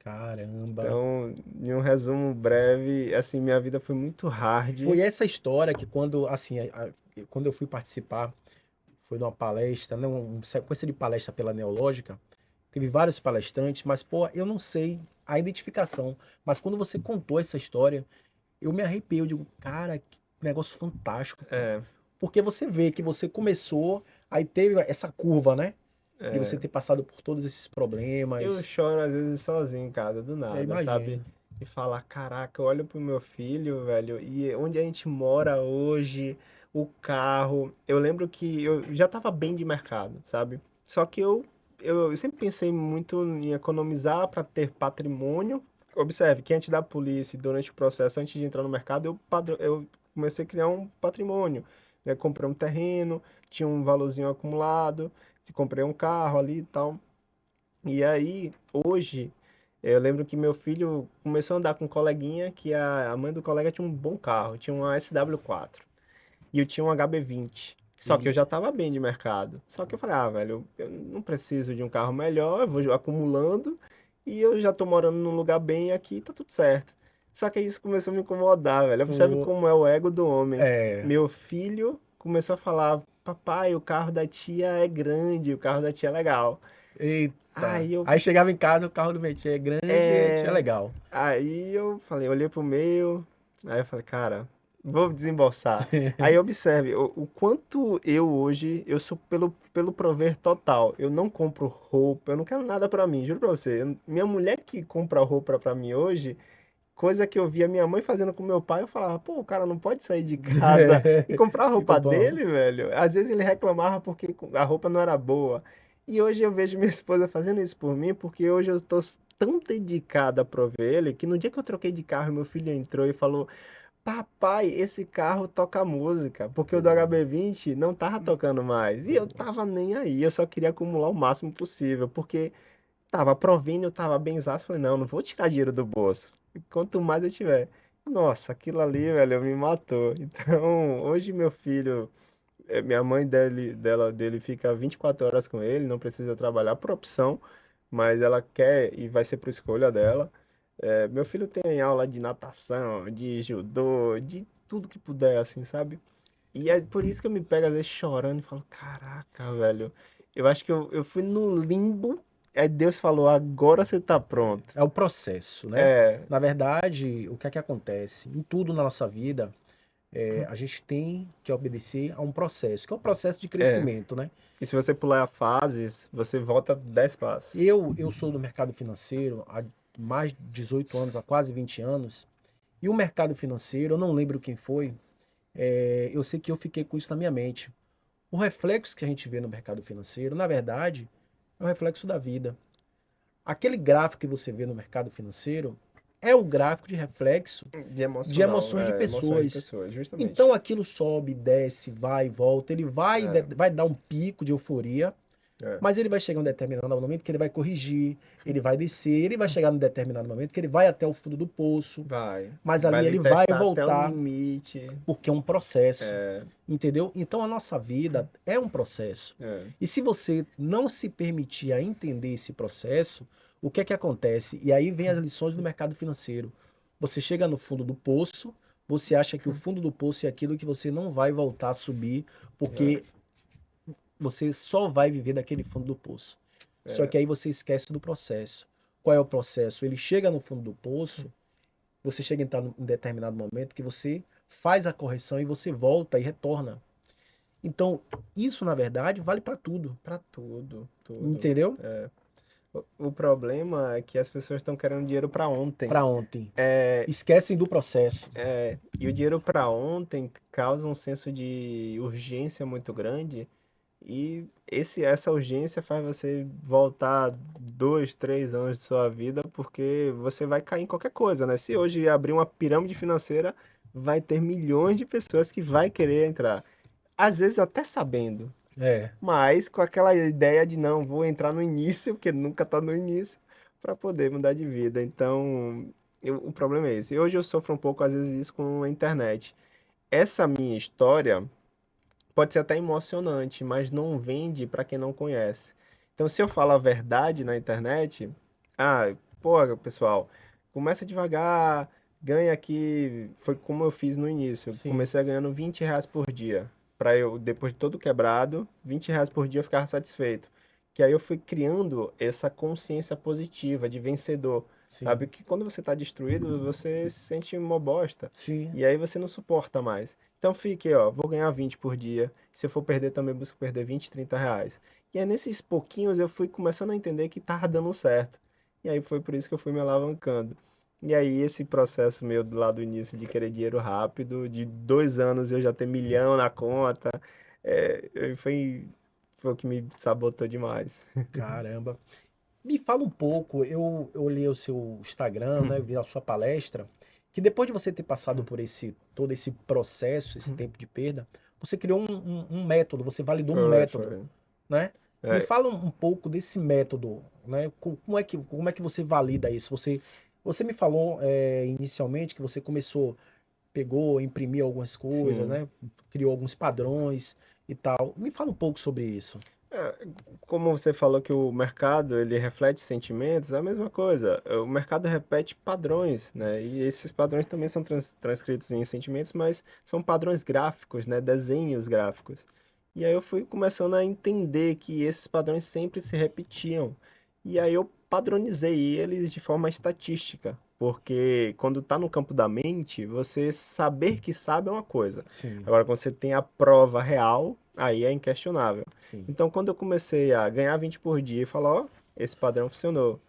caramba. Então, em um resumo breve, assim, minha vida foi muito hard. Foi essa história que quando, assim, quando eu fui participar, foi numa palestra, né, uma sequência de palestra pela Neológica, teve vários palestrantes, mas, pô, eu não sei a identificação, mas quando você contou essa história, eu me arrepiei, eu digo, cara, que negócio fantástico, pô. É, Porque você vê que você começou, aí teve essa curva, né? De você é. ter passado por todos esses Eu problemas. choro às vezes sozinho em casa, do Eu nada, sabe? imagino. E falar, caraca, eu olho pro meu filho, velho, e onde a gente mora hoje, o carro. Eu lembro que eu já tava bem de mercado, sabe? Só que eu sempre pensei muito em economizar para ter patrimônio. Observe que antes da polícia, durante o processo, antes de entrar no mercado, eu comecei a criar um patrimônio, né? Comprei um terreno, tinha um valorzinho acumulado, comprei um carro ali e tal. E aí, hoje, eu lembro que meu filho começou a andar com um coleguinha que a mãe do colega tinha um bom carro, tinha uma SW4. E eu tinha um HB20. Só que eu E, já tava bem de mercado. Só que eu falei, velho, eu não preciso de um carro melhor, eu vou acumulando e eu já tô morando num lugar bem aqui, tá tudo certo. Só que isso começou a me incomodar, velho. Observe o, como é o ego do homem. é, Meu filho começou a falar, papai, o carro da tia é grande, o carro da tia é legal. eita. Aí eu, Aí chegava em casa, o carro do Betinho é grande e tinha é... legal. Aí eu falei, olhei pro meu, aí eu falei, cara, vou desembolsar. Aí observe o quanto eu hoje, eu sou pelo prover total. Eu não compro roupa, eu não quero nada pra mim, juro pra você. Minha mulher que compra roupa pra mim hoje, coisa que eu via minha mãe fazendo com meu pai, eu falava, pô, o cara não pode sair de casa e comprar a E roupa comprar. dele, velho. Às vezes ele reclamava porque a roupa não era boa. E hoje eu vejo minha esposa fazendo isso por mim, porque hoje eu tô tão dedicada a prover ele, que no dia que eu troquei de carro, meu filho entrou e falou, papai, esse carro toca música, porque o do HB20 não tava tocando mais. E eu tava nem aí, eu só queria acumular o máximo possível, porque tava provendo, eu tava benzaço, falei, não, não vou tirar dinheiro do bolso. E quanto mais eu tiver. Nossa, aquilo ali, velho, me matou. Então, hoje meu filho, minha mãe dele fica 24 horas com ele, não precisa trabalhar por opção, mas ela quer e vai ser por escolha dela. Meu filho tem aula de natação, de judô, de tudo que puder, assim, sabe? E é por isso que eu me pego às vezes chorando e falo, caraca, velho, eu acho que eu fui no limbo, aí Deus falou, agora você tá pronto. É o processo, né? É, Na verdade, o que é que acontece? Em tudo na nossa vida, a gente tem que obedecer a um processo, que é o processo de é. crescimento, né? E se você pular fases, você volta 10 passos. Eu sou do mercado financeiro há mais de 18 anos, há quase 20 anos, e o mercado financeiro, eu não lembro quem foi, eu sei que eu fiquei com isso na minha mente. O reflexo que a gente vê no mercado financeiro, na verdade, é um reflexo da vida. Aquele gráfico que você vê no mercado financeiro é o gráfico de reflexo De de emocional, emoções de emoções de pessoas. pessoas, justamente. Então aquilo sobe, desce, vai, volta, ele É, vai dar um pico de euforia, é, mas ele vai chegar em um determinado momento que ele vai corrigir, ele vai descer, ele vai chegar em um determinado momento que ele vai até o fundo do poço, vai. mas Vai ali lhe ele vai testar até o voltar limite. porque é um processo, É, entendeu? Então a nossa vida é um processo. é, E se você não se permitir a entender esse processo, o que é que acontece? E aí vem as lições do mercado financeiro. Você chega no fundo do poço, você acha que o fundo do poço é aquilo que você não vai voltar a subir, é, porque você só vai viver daquele fundo do poço. Só é. que aí você esquece do processo. Qual é o processo? Ele chega no fundo do poço, você chega em um determinado momento que você faz a correção e você volta e retorna. Então, isso na verdade vale para tudo, Pra tudo, tudo. entendeu? O problema é que as pessoas estão querendo dinheiro pra ontem. Para ontem. É, Esquecem do processo. e o dinheiro para ontem causa um senso de urgência muito grande, e essa urgência faz você voltar 2, 3 anos de sua vida, porque você vai cair em qualquer coisa, né? Se hoje abrir uma pirâmide financeira, vai ter milhões de pessoas que vai querer entrar. Às vezes até sabendo, É, mas com aquela ideia de não, vou entrar no início, porque nunca tá no início, para poder mudar de vida. Então, o problema é esse. E hoje eu sofro um pouco, às vezes, isso com a internet. Essa minha história pode ser até emocionante, mas não vende para quem não conhece. Então, se eu falo a verdade na internet, pô, pessoal, começa devagar, ganha aqui. Foi como eu fiz no início. Eu sim. comecei ganhando R$ 20 por dia. Para eu, depois de todo quebrado, R$ 20 por dia eu ficava satisfeito. Que aí eu fui criando essa consciência positiva de vencedor. Sim. Sabe? Que quando você está destruído, você se sente uma bosta. Sim. E aí você não suporta mais. Então fique, ó, vou ganhar 20 por dia. Se eu for perder também, busco perder 20, R$ 30. E aí nesses pouquinhos eu fui começando a entender que tava dando certo. E aí foi por isso que eu fui me alavancando. E aí esse processo meu do lado do início de querer dinheiro rápido, de 2 anos eu já ter milhão na conta, foi o que me sabotou demais. Caramba. Me fala um pouco, eu olhei o seu Instagram, né, vi a sua palestra, que depois de você ter passado por todo esse processo, esse tempo de perda, você criou um método, você validou um Foi, método, foi. né? Me É, fala um pouco desse método, né? Como é que você valida isso? Você me falou inicialmente que você começou, pegou, imprimiu algumas coisas, sim. né? Criou alguns padrões e tal. Me fala um pouco sobre isso. É, como você falou que o mercado ele reflete sentimentos, é a mesma coisa. O mercado repete padrões, né? E esses padrões também são transcritos em sentimentos, mas são padrões gráficos, né? Desenhos gráficos. E aí eu fui começando a entender que esses padrões sempre se repetiam. E aí eu padronizei eles de forma estatística, porque quando está no campo da mente, você saber que sabe é uma coisa. Sim, Agora, quando você tem a prova real, aí é inquestionável. sim. Então, quando eu comecei a ganhar 20 por dia e falar, ó, esse padrão funcionou,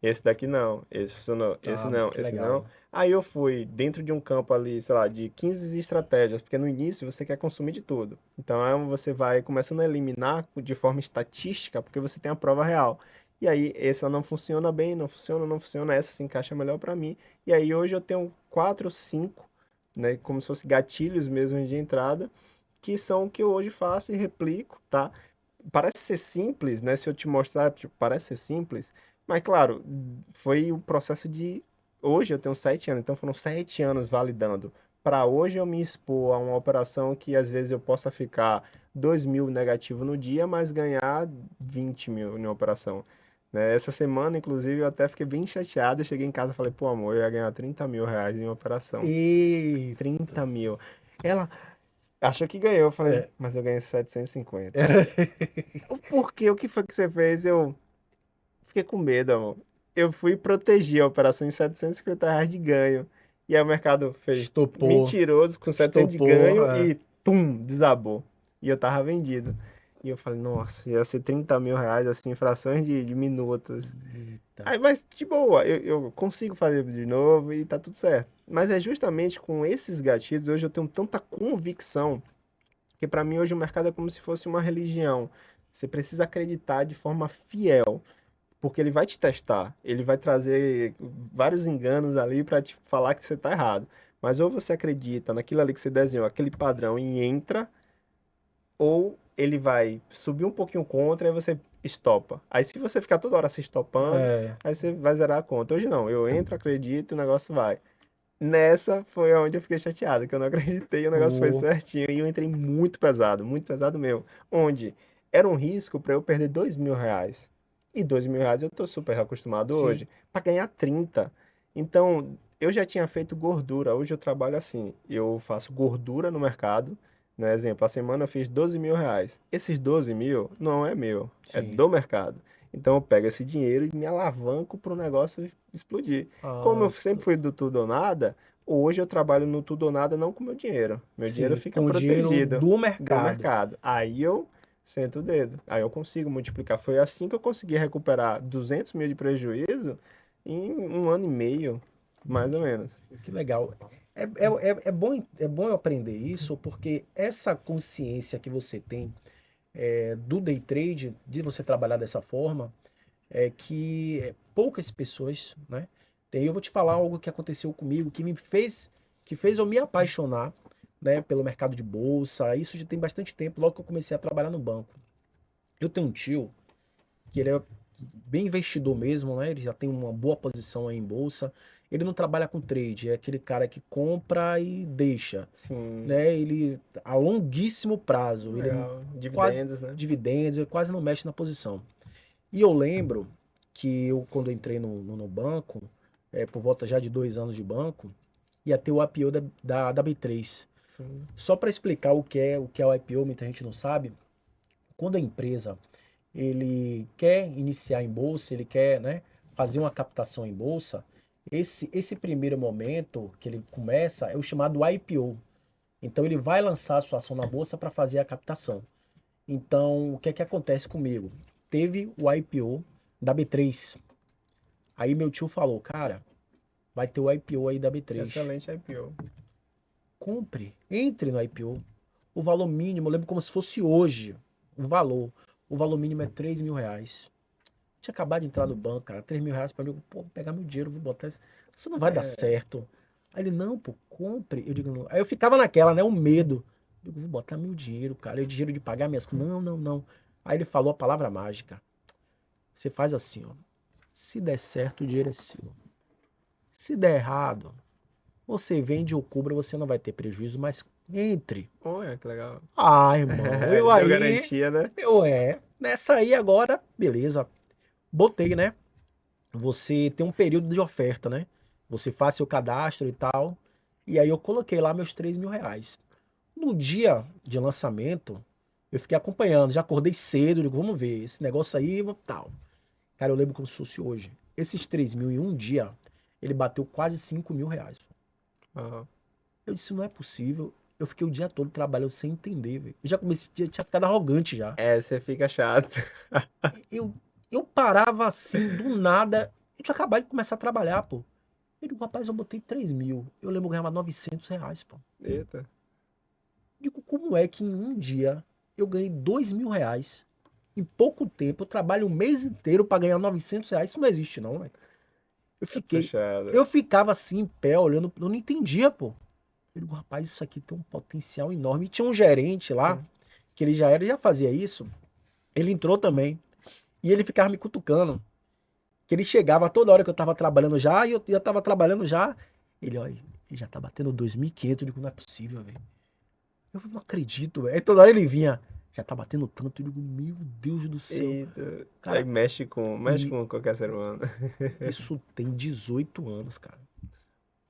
esse daqui não, esse funcionou, Ah, que esse não. legal. Aí eu fui dentro de um campo ali, sei lá, de 15 estratégias, porque no início você quer consumir de tudo. Então, aí você vai começando a eliminar de forma estatística, porque você tem a prova real. E aí, essa não funciona bem, não funciona, não funciona, essa se encaixa melhor para mim. E aí, hoje eu tenho 4 ou 5, né, como se fosse gatilhos mesmo de entrada, que são o que eu hoje faço e replico, tá? Parece ser simples, né? Se eu te mostrar, tipo, parece ser simples, mas claro, foi o processo de. Hoje eu tenho 7 anos, então foram 7 anos validando. Para hoje eu me expor a uma operação que às vezes eu possa ficar 2.000 negativo no dia, mas ganhar 20 mil em uma operação. Né? Essa semana, inclusive, eu até fiquei bem chateado. Eu cheguei em casa e falei, pô, amor, eu ia ganhar 30 mil reais em uma operação. Eita. 30 mil. Ela achou que ganhou. Eu falei, É. mas eu ganhei 750. O porquê? O que foi que você fez? Eu fiquei com medo, amor. Eu fui proteger a operação em R$ 750 de ganho. E aí o mercado fez Estopou, mentiroso com 700 de estopou. ganho e pum, desabou. E eu tava vendido. E eu falei, nossa, ia ser 30 mil reais, assim, em frações de minutos. Eita. Aí, mas de boa, eu consigo fazer de novo e tá tudo certo. Mas é justamente com esses gatilhos, hoje eu tenho tanta convicção que para mim hoje o mercado é como se fosse uma religião. Você precisa acreditar de forma fiel, porque ele vai te testar, ele vai trazer vários enganos ali para te falar que você está errado. Mas ou você acredita naquilo ali que você desenhou, aquele padrão e entra, ou ele vai subir um pouquinho contra e você estopa. Aí se você ficar toda hora se estopando, É. aí você vai zerar a conta. Hoje não, eu entro, acredito e o negócio vai. Nessa foi onde eu fiquei chateado, que eu não acreditei, o negócio foi Pô, certinho e eu entrei muito pesado mesmo. Onde era um risco para eu perder R$ 2.000. E R$ 2.000 eu tô super acostumado sim. hoje, para ganhar 30. Então, eu já tinha feito gordura, hoje eu trabalho assim, eu faço gordura no mercado, né? Exemplo, a semana eu fiz R$ 12.000. Esses 12 mil não é meu, é Sim. do mercado. Então eu pego esse dinheiro e me alavanco para o negócio explodir. Como eu Ah, sempre fui do tudo ou nada, hoje eu trabalho no tudo ou nada não com meu dinheiro. Meu dinheiro sim, fica com o dinheiro protegido do do mercado. mercado. Aí eu sento o dedo. Aí eu consigo multiplicar. Foi assim que eu consegui recuperar 200 mil de prejuízo em um ano e meio, mais ou Que, menos. que legal. É bom eu aprender isso, porque essa consciência que você tem do day trade, de você trabalhar dessa forma, é que poucas pessoas, né? Tem, eu vou te falar algo que aconteceu comigo, que fez eu me apaixonar, né, pelo mercado de bolsa. Isso já tem bastante tempo, logo que eu comecei a trabalhar no banco. Eu tenho um tio que ele é bem investidor mesmo, né? Ele já tem uma boa posição aí em bolsa. Ele não trabalha com trade, é aquele cara que compra e deixa, Sim, né? Ele a longuíssimo prazo, ele legal. quase Dividendos, né? dividendos, ele quase não mexe na posição. E eu lembro que eu, quando eu entrei no banco, por volta já de 2 anos de banco, ia ter o IPO da B3. Sim, Só para explicar o que é o IPO, muita gente não sabe. Quando a empresa ele quer iniciar em bolsa, ele quer, né, fazer uma captação em bolsa, esse primeiro momento que ele começa é o chamado IPO. Então ele vai lançar a sua ação na bolsa para fazer a captação. Então, o que é que acontece comigo? Teve o IPO da B3. Aí meu tio falou, cara, vai ter o IPO aí da B3. excelente IPO. Compre, entre no IPO. O valor mínimo, eu lembro como se fosse hoje. O valor. O valor mínimo é R$ 3.000. Tinha acabado de entrar no banco, cara. R$ 3.000 pra mim. Pô, vou pegar meu dinheiro, vou botar isso. Isso não vai dar certo. Aí ele, não, pô, compre. Eu digo, não. Aí eu ficava naquela, né? O medo. Eu digo, vou botar meu dinheiro, cara. O dinheiro de pagar minhas coisas. Não, não, não. Aí ele falou a palavra mágica. Você faz assim, ó. Se der certo, o dinheiro é seu. Se der errado, você vende ou cubra, você não vai ter prejuízo, mas entre. Olha, que legal. Ah, irmão, eu Deu aí, garantia, né? nessa aí agora, beleza. Botei, né? Você tem um período de oferta, né? Você faz seu cadastro e tal. E aí eu coloquei lá meus R$ 3.000. No dia de lançamento, eu fiquei acompanhando, já acordei cedo, digo, vamos ver, esse negócio aí, tal. Cara, eu lembro como se fosse hoje. Esses 3.000 em um dia, ele bateu quase R$ 5.000. Aham. Eu disse, não é possível. Eu fiquei o dia todo trabalhando sem entender, velho. Eu já comecei, tinha ficado arrogante já. É, você fica chato. Eu, eu parava assim, do nada. Eu tinha acabado de começar a trabalhar, pô. Eu digo, rapaz, eu botei 3.000. Eu lembro que eu ganhava R$ 900, pô. Eita. Digo, como é que em um dia eu ganhei R$ 2.000? Em pouco tempo, eu trabalho um mês inteiro pra ganhar R$ 900. Isso não existe, não, velho. Eu É fiquei. puxado. Eu ficava assim, em pé, olhando. Eu não entendia, pô. Eu digo, rapaz, isso aqui tem um potencial enorme. E tinha um gerente lá, que ele já fazia isso. Ele entrou também. E ele ficava me cutucando. Que ele chegava toda hora que eu tava trabalhando já, e eu já tava trabalhando já. Ele, olha, ele já tá batendo 2.500. Eu digo, não é possível, velho. Eu não acredito, velho. Aí toda hora ele vinha, já tá batendo tanto. Eu digo, meu Deus do céu. Eita. Aí Cara, mexe e com qualquer ser humano. isso tem 18 anos, cara.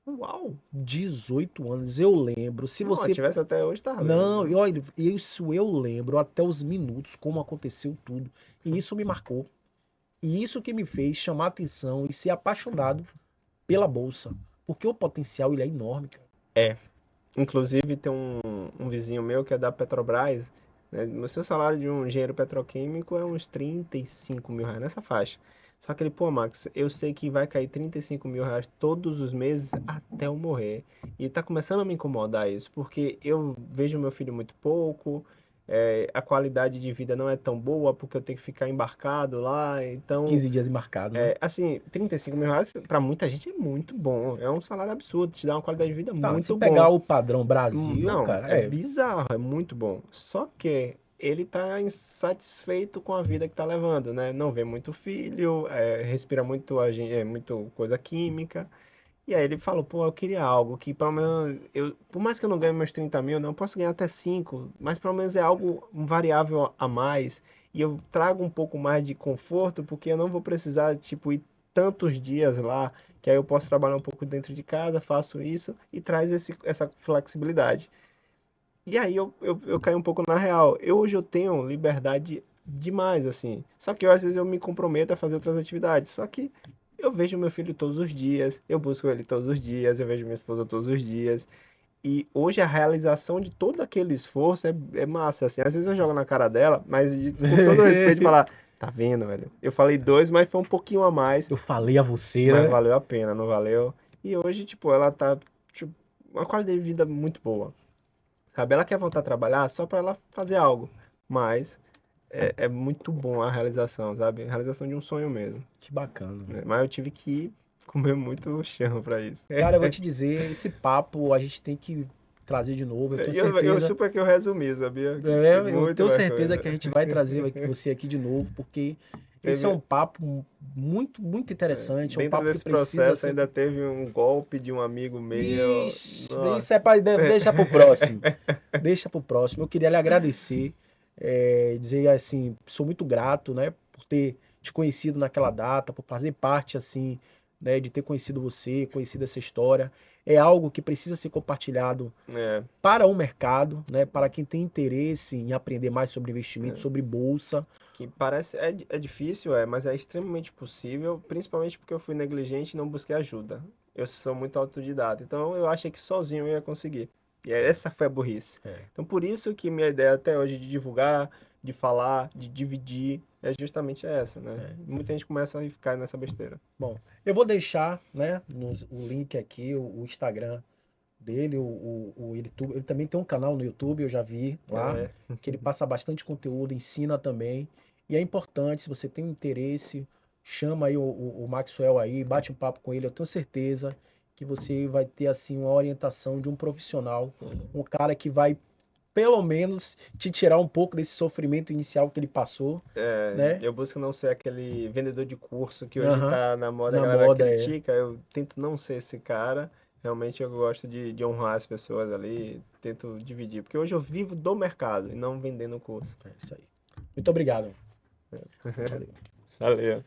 Uau! 18 anos, eu lembro. Se Não, se você. tivesse até hoje, tava Não, ganhando. e olha, isso eu lembro até os minutos, como aconteceu tudo. E isso me marcou. E isso que me fez chamar atenção e ser apaixonado pela bolsa. Porque o potencial, ele é enorme, cara. Inclusive, tem um vizinho meu que é da Petrobras, né? O seu salário de um engenheiro petroquímico é uns R$ 35.000, nessa faixa. Só que ele, pô, Max, eu sei que vai cair R$ 35.000 todos os meses até eu morrer. E tá começando a me incomodar isso, porque eu vejo meu filho muito pouco, a qualidade de vida não é tão boa, porque eu tenho que ficar embarcado lá, então 15 dias embarcado, né? assim, R$ 35.000 para muita gente é muito bom. É um salário absurdo, te dá uma qualidade de vida Ah, se muito pegar bom. o padrão Brasil, Não, cara, é é. bizarro, é muito bom. Só que ele tá insatisfeito com a vida que tá levando, né? Não vê muito filho, respira muito, muito coisa química. E aí ele falou, pô, eu queria algo que pelo menos, por mais que eu não ganhe meus 30.000, não, eu posso ganhar até 5, mas pelo menos é algo, um variável a mais, e eu trago um pouco mais de conforto, porque eu não vou precisar, tipo, ir tantos dias lá, que aí eu posso trabalhar um pouco dentro de casa, faço isso, e traz essa flexibilidade. E aí eu caí um pouco na real. Hoje eu tenho liberdade demais, assim. Só que às vezes eu me comprometo a fazer outras atividades. Só que eu vejo meu filho todos os dias, eu busco ele todos os dias, eu vejo minha esposa todos os dias. E hoje a realização de todo aquele esforço é massa, assim. Às vezes eu jogo na cara dela, mas com todo o respeito de falar, tá vendo, velho? Eu falei dois, mas foi um pouquinho a mais, Eu falei a você, mas né? valeu a pena, não valeu? E hoje, tipo, ela tá, tipo, uma qualidade de vida muito boa. Sabe? Ela quer voltar a trabalhar só para ela fazer algo, mas é muito bom a realização, sabe? A realização de um sonho mesmo, Que bacana. né? Mas eu tive que comer muito chão para isso. Cara, eu vou te dizer, esse papo a gente tem que trazer de novo. Eu tenho E eu certeza. super que eu resumi, sabia? Que É, tem eu muito tenho mais certeza coisa. que a gente vai trazer você aqui de novo, porque esse é Teve, um papo muito, muito interessante. É um dentro papo que desse precisa processo ser. ainda teve um golpe de um amigo meu. Ixi, isso é Nossa. para deixa pro próximo. Deixa pro próximo. Eu queria lhe agradecer, dizer assim, sou muito grato, né, por ter te conhecido naquela data, por fazer parte assim, né, de ter conhecido você, conhecido essa história. É algo que precisa ser compartilhado É, para o mercado, né, para quem tem interesse em aprender mais sobre investimento, sobre bolsa. que parece é difícil, mas é extremamente possível, principalmente porque eu fui negligente e não busquei ajuda. Eu sou muito autodidata, então eu achei que sozinho eu ia conseguir. E essa foi a burrice. É. Então por isso que minha ideia até hoje de divulgar, de falar, de dividir, é justamente essa, né? Muita gente começa a ficar nessa besteira. Bom, eu vou deixar, né, o link aqui, o Instagram dele, o YouTube. Ele também tem um canal no YouTube, eu já vi lá, É, que ele passa bastante conteúdo, ensina também. E é importante, se você tem interesse, chama aí o Maxwell aí, bate um papo com ele. Eu tenho certeza que você vai ter assim uma orientação de um profissional, um cara que vai pelo menos te tirar um pouco desse sofrimento inicial que ele passou, né? Eu busco não ser aquele vendedor de curso que hoje Aham. tá na moda, a Na galera moda, é. critica, eu tento não ser esse cara. Realmente eu gosto de honrar as pessoas ali, tento dividir, porque hoje eu vivo do mercado e não vendendo curso. É isso aí. Muito obrigado. Valeu. Valeu.